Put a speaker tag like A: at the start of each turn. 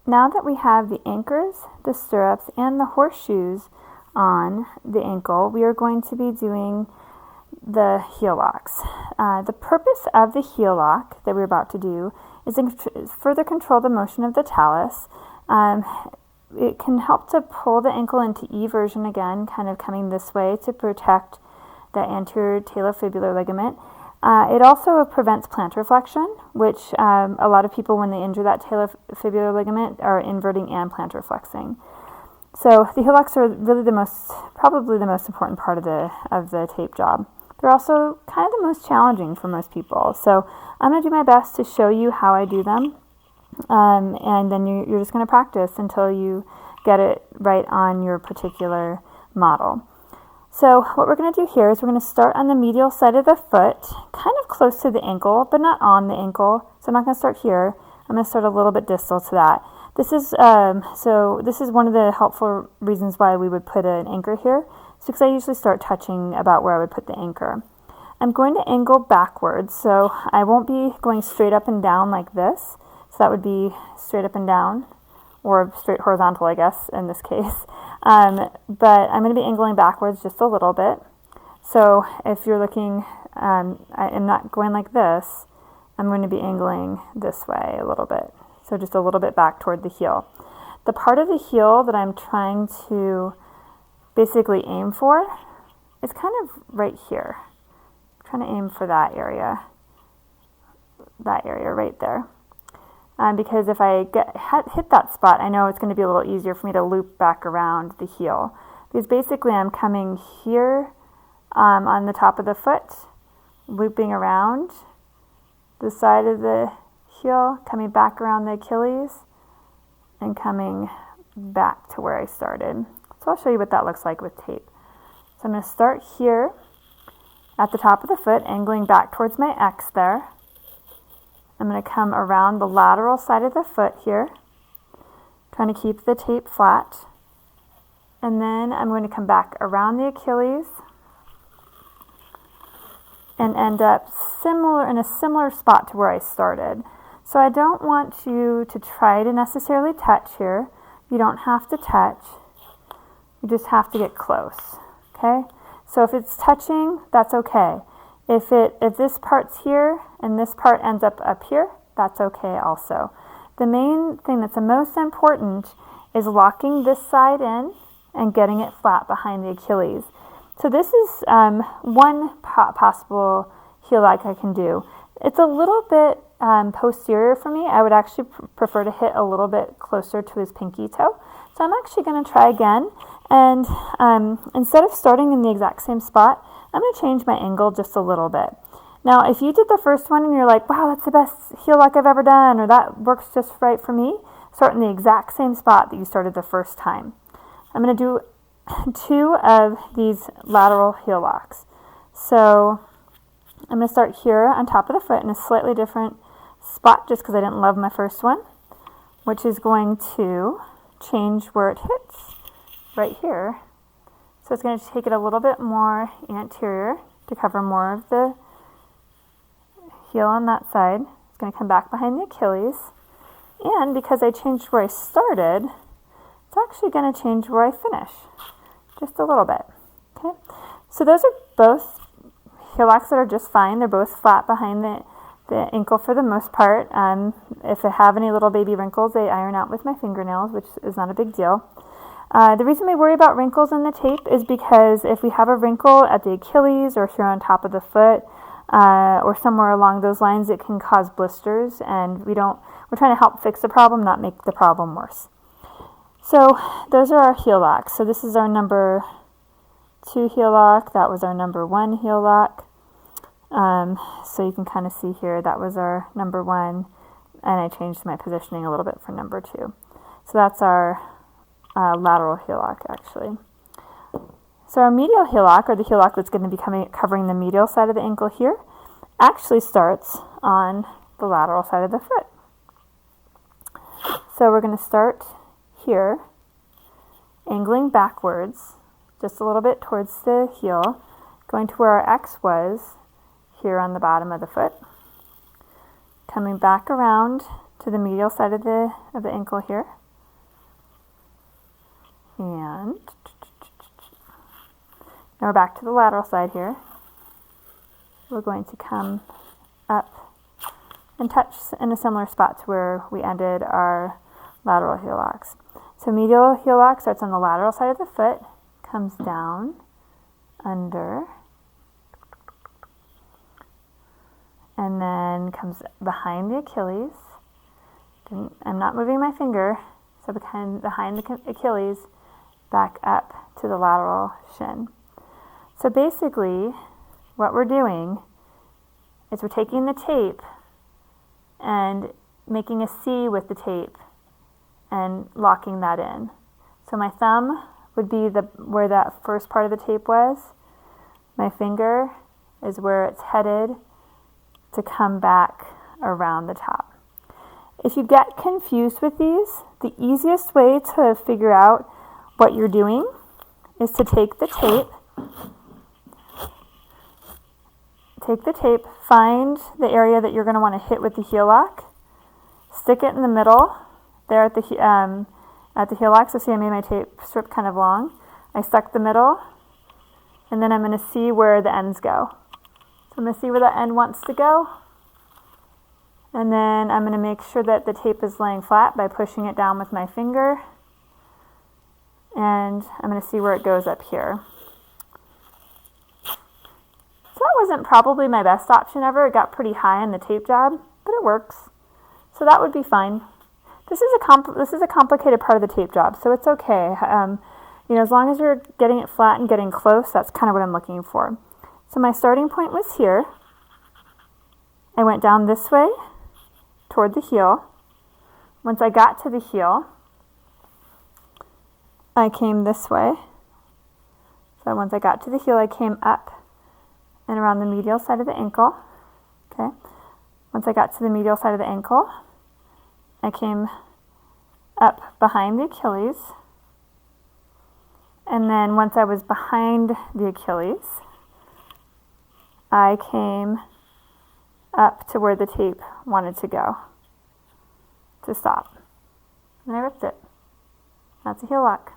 A: now that we have the anchors, the stirrups, and the horseshoes on the ankle, we are going to be doing the heel locks. The purpose of the heel lock that we're about to do is to further control the motion of the talus. It can help to pull the ankle into eversion again, kind of coming this way to protect the anterior talofibular ligament. It also prevents plantar flexion, which a lot of people, when they injure that talofibular ligament, are inverting and plantar flexing. So the heel locks are really probably the most important part of the tape job. They're also kind of the most challenging for most people. So I'm going to do my best to show you how I do them, and then you're just going to practice until you get it right on your particular model. So what we're going to do here is we're going to start on the medial side of the foot, kind of close to the ankle, but not on the ankle. So I'm not going to start here. I'm going to start a little bit distal to that. This is one of the helpful reasons why we would put an anchor here. It's because I usually start touching about where I would put the anchor. I'm going to angle backwards, so I won't be going straight up and down like this. So that would be straight up and down, or straight horizontal, I guess, in this case. But I'm going to be angling backwards just a little bit. So if you're looking, I'm not going like this. I'm going to be angling this way a little bit. So just a little bit back toward the heel. The part of the heel that I'm trying to basically aim for is kind of right here. I'm trying to aim for that area right there. Because if I hit that spot, I know it's going to be a little easier for me to loop back around the heel. Because basically I'm coming here on the top of the foot, looping around the side of the heel, coming back around the Achilles, and coming back to where I started. So I'll show you what that looks like with tape. So I'm going to start here at the top of the foot, angling back towards my X there. I'm going to come around the lateral side of the foot here, trying to keep the tape flat. And then I'm going to come back around the Achilles and end up in a similar spot to where I started. So I don't want you to try to necessarily touch here. You don't have to touch. You just have to get close. Okay? So if it's touching, that's okay. If this part's here and this part ends up here, that's okay also. The main thing that's the most important is locking this side in and getting it flat behind the Achilles. So this is one possible heel lock I can do. It's a little bit posterior for me. I would actually prefer to hit a little bit closer to his pinky toe. So I'm actually going to try again. And instead of starting in the exact same spot, I'm going to change my angle just a little bit. Now, if you did the first one and you're like, wow, that's the best heel lock I've ever done, or that works just right for me, start in the exact same spot that you started the first time. I'm going to do 2 of these lateral heel locks. So I'm going to start here on top of the foot in a slightly different spot just because I didn't love my first one, which is going to change where it hits right here. So it's going to take it a little bit more anterior to cover more of the heel on that side. It's going to come back behind the Achilles. And because I changed where I started, it's actually going to change where I finish just a little bit. Okay. So those are both heel locks that are just fine. They're both flat behind the ankle for the most part. If I have any little baby wrinkles, they iron out with my fingernails, which is not a big deal. The reason we worry about wrinkles in the tape is because if we have a wrinkle at the Achilles or here on top of the foot or somewhere along those lines, it can cause blisters, and we're trying to help fix the problem, not make the problem worse. So those are our heel locks. So this is our number 2 heel lock. That was our number 1 heel lock. So you can kind of see here that was our number 1, and I changed my positioning a little bit for number 2. So that's our lateral heel lock, actually. So our medial heel lock, or the heel lock that's going to be covering the medial side of the ankle here, actually starts on the lateral side of the foot. So we're going to start here, angling backwards, just a little bit towards the heel, going to where our X was here on the bottom of the foot, coming back around to the medial side of the ankle here. And now we're back to the lateral side here. We're going to come up and touch in a similar spot to where we ended our lateral heel locks. So medial heel lock starts on the lateral side of the foot, comes down, under, and then comes behind the Achilles. I'm not moving my finger, so behind the Achilles, back up to the lateral shin. So basically, what we're doing is we're taking the tape and making a C with the tape and locking that in. So my thumb would be where that first part of the tape was. My finger is where it's headed to come back around the top. If you get confused with these, the easiest way to figure out what you're doing is to take the tape, find the area that you're going to want to hit with the heel lock, stick it in the middle there at the heel lock. So see, I made my tape strip kind of long. I stuck the middle, and then I'm going to see where the ends go. So I'm going to see where the end wants to go, and then I'm going to make sure that the tape is laying flat by pushing it down with my finger, and I'm going to see where it goes up here. So that wasn't probably my best option ever. It got pretty high on the tape job, but it works. So that would be fine. This is a complicated part of the tape job, so it's okay. As long as you're getting it flat and getting close, that's kind of what I'm looking for. So my starting point was here. I went down this way toward the heel. Once I got to the heel, I came this way. So once I got to the heel, I came up and around the medial side of the ankle. Okay. Once I got to the medial side of the ankle, I came up behind the Achilles. And then once I was behind the Achilles, I came up to where the tape wanted to go to stop. And I ripped it. That's a heel lock.